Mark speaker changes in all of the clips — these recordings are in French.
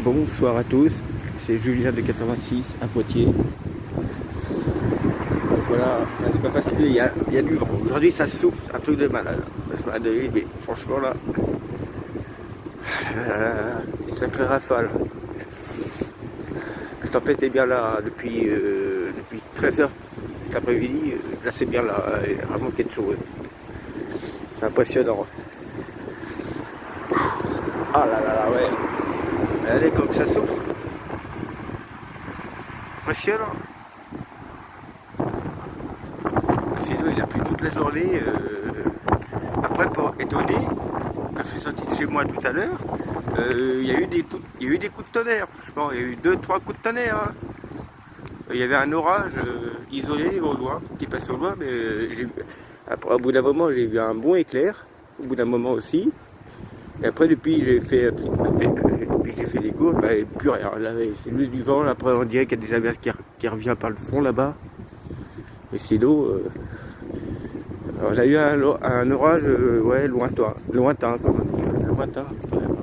Speaker 1: Bonsoir à tous, c'est Julien de 86 à Poitiers. Donc voilà, c'est pas facile, il y a du vent. Aujourd'hui ça souffle, un truc de malade. Mais franchement là, une sacrée rafale. La tempête est bien là depuis 13h cet après-midi. Là c'est bien là, il y a vraiment quelque chose. C'est impressionnant. Ah là là là, ouais. Regardez comme ça souffle. Impressionnant. Sinon il a plu toute la journée. Après, pour étonner, quand je suis sorti de chez moi tout à l'heure, il y a eu des coups de tonnerre, franchement, il y a eu 2-3 coups de tonnerre. Hein. Il y avait un orage isolé au loin, qui passait au loin, mais après, au bout d'un moment j'ai vu un bon éclair, au bout d'un moment aussi. Et après depuis j'ai fait les courses, bah, plus rien. Là, c'est juste du vent, là, après on dirait qu'il y a des averses qui revient par le fond là-bas. Mais sinon, on a eu un orage ouais, lointain quand même. Lointain quand même.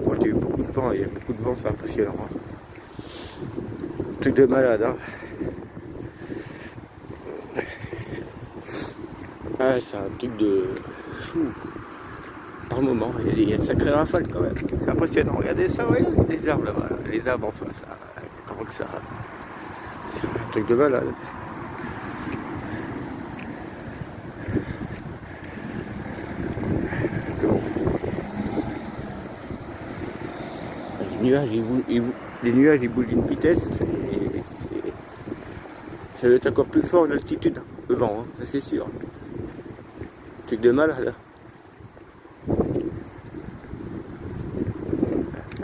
Speaker 1: Bon, il y a eu beaucoup de vent, c'est impressionnant. Hein. Truc de malade. Hein. Ah, c'est un truc de fou. Par moment, il y a une sacrée rafale quand même. C'est impressionnant. Regardez ça, ouais, les arbres là-bas, les arbres en face là. Comment que ça. C'est un truc de malade. Les nuages ils bougent d'une vitesse, ça va être encore plus fort en altitude, le vent, hein, ça c'est sûr. Truc de malade.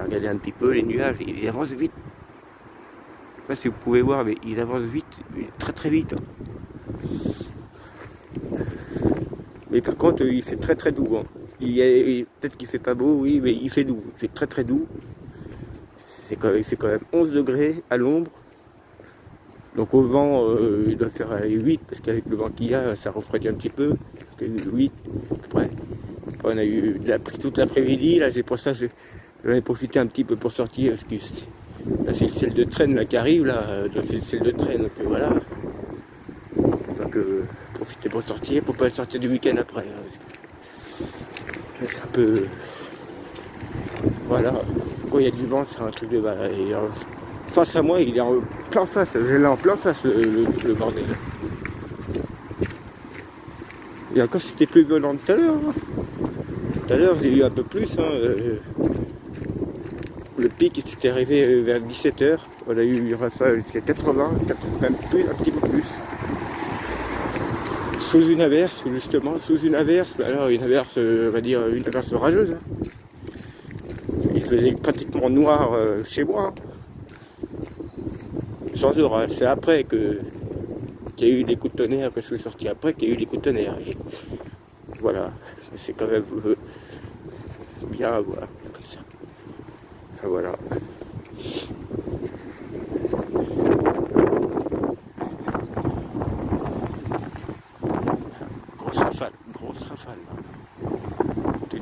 Speaker 1: Regardez un petit peu les nuages, ils avancent vite. Je sais pas si vous pouvez voir, mais ils avancent vite, très très vite. Hein. Mais par contre, il fait très très doux. Hein. Peut-être qu'il fait pas beau, oui, mais il fait doux. Il fait très très doux. Il fait quand même 11 degrés à l'ombre. Donc au vent, il doit faire 8, parce qu'avec le vent qu'il y a, ça refroidit un petit peu. 8, après on a eu de la pluie toute l'après-midi. Là, pour ça, j'en ai profité un petit peu pour sortir, parce que là, c'est le ciel de traîne là, qui arrive, là. C'est le ciel de traîne, donc voilà. Donc profiter pour sortir, pour pas sortir du week-end après. Hein, c'est un peu... Voilà. Quand il y a du vent, c'est un truc de malade. Face à moi, il est en plein face, j'ai là en plein face le bordel. Et encore c'était plus violent tout à l'heure. Hein. Tout à l'heure j'ai eu un peu plus. Hein, le pic c'était arrivé vers 17h. On a eu une rafale jusqu'à 80, même plus, un petit peu plus. Sous une averse, justement, alors une averse, on va dire une averse rageuse. Hein. Il faisait pratiquement noir chez moi. Hein. Sans orage, c'est après qu'il y a eu des coups de tonnerre, que je suis sorti après qu'il y a eu des coups de tonnerre. Et voilà, c'est quand même bien à voir, comme ça. Enfin voilà. Grosse rafale.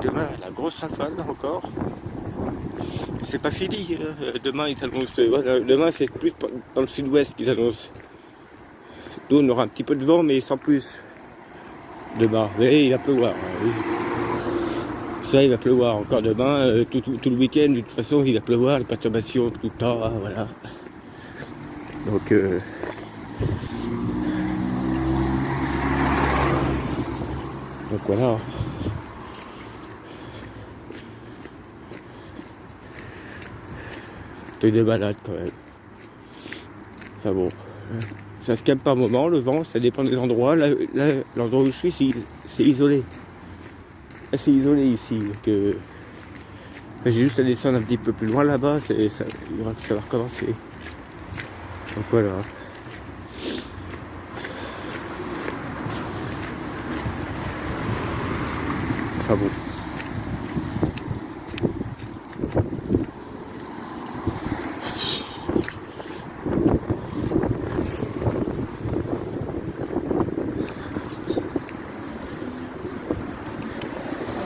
Speaker 1: Demain, la grosse rafale encore. C'est pas fini. Demain, ils annoncent. Voilà, demain, c'est plus dans le sud-ouest qu'ils annoncent. Nous, on aura un petit peu de vent, mais sans plus. Demain, mais il va pleuvoir. Oui. Ça, il va pleuvoir encore demain. Tout le week-end, de toute façon, il va pleuvoir. Les perturbations tout le temps. Hein, voilà. Donc voilà. C'est des balades quand même. Enfin bon. Ça se calme par moment, le vent, ça dépend des endroits. Là l'endroit où je suis, c'est isolé. Là, c'est isolé ici. Donc, j'ai juste à descendre un petit peu plus loin là-bas, ça va recommencer. Donc voilà. Enfin bon.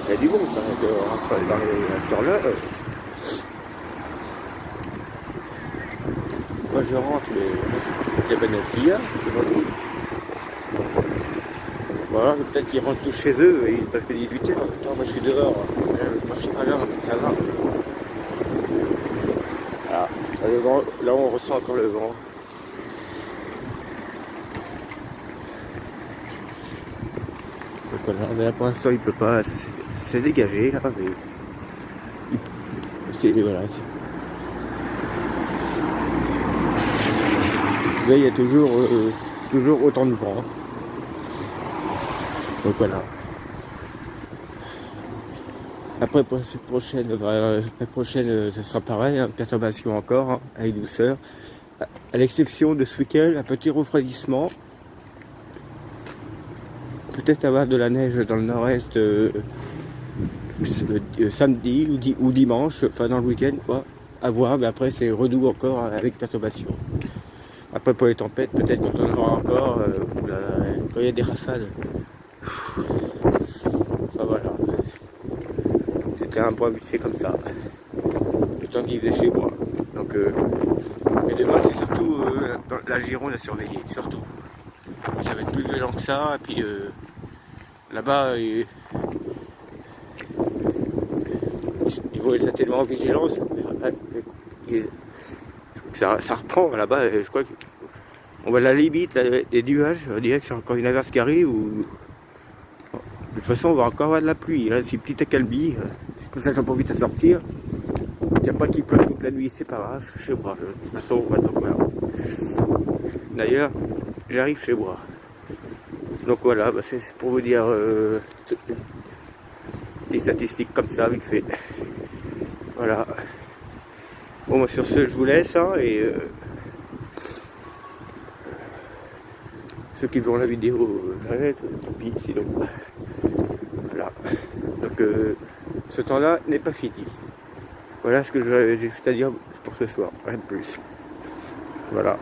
Speaker 1: Il y a du bon quand même à cette heure-là. je rentre, mais il y a bien qu'il y a aujourd'hui. Voilà, peut-être qu'ils rentrent tous chez eux, et il est presque 18h. Moi je suis dehors, moi je suis pas là, ça va. Ah, le vent, là on ressent encore le vent. Donc voilà, mais là pour l'instant il peut pas, c'est dégagé là, mais voilà. Là il y a toujours autant de vent. Donc voilà. Après pour la semaine prochaine, ça sera pareil, hein, perturbation encore, hein, avec douceur. À l'exception de ce week-end, un petit refroidissement. Peut-être avoir de la neige dans le nord-est samedi ou dimanche, enfin dans le week-end quoi. À voir, mais après c'est redoux encore avec perturbation. Après pour les tempêtes, peut-être quand on en aura encore, quand il y a des rafales. Enfin voilà. C'était un point vite fait comme ça. Le temps qu'il faisait chez moi. Donc et demain c'est surtout dans la Gironde à surveiller, surtout. Ça va être plus violent que ça, et puis là-bas ils vont être tellement en vigilance. Ça reprend là-bas, je crois qu'on voit la limite des nuages, on dirait que c'est encore une averse qui arrive ou. De toute façon on va encore avoir de la pluie, là c'est petit accalmie, c'est pour ça que j'ai pas envie de sortir. Il n'y a pas qu'il pleuve toute la nuit, c'est pas grave, je serai chez moi. De toute façon, voilà. D'ailleurs, j'arrive chez moi. Donc voilà, c'est pour vous dire des statistiques comme ça, vite fait. Voilà. Bon, moi sur ce, je vous laisse, hein, et ceux qui verront la vidéo, j'arrête, tant pis, sinon. Voilà. Donc ce temps-là n'est pas fini. Voilà ce que j'ai juste à dire pour ce soir, rien de plus. Voilà.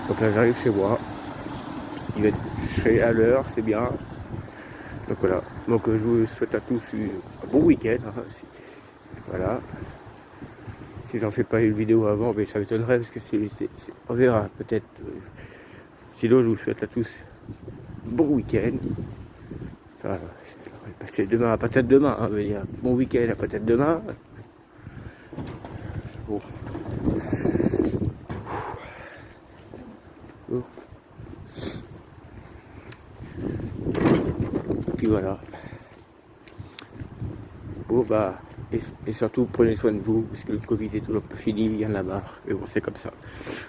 Speaker 1: Donc là j'arrive chez moi. Je serai à l'heure, c'est bien. Donc voilà. Donc je vous souhaite à tous un bon week-end. Hein, voilà. Si j'en fais pas une vidéo avant, mais ça m'étonnerait parce que on verra peut-être. Sinon je vous souhaite à tous un bon week-end. Enfin, passer demain, peut-être demain, hein, dire. Bon week-end, peut-être demain. Bon. Bon. Et puis voilà. Bon bah, et surtout prenez soin de vous, parce que le Covid est toujours pas fini, il y en a marre, et bon c'est comme ça.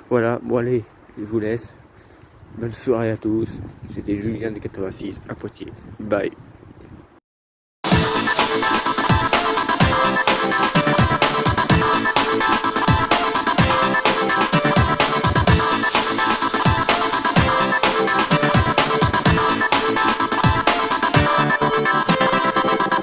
Speaker 1: Voilà, bon allez, je vous laisse. Bonne soirée à tous. C'était Julien de 86 à Poitiers. Bye.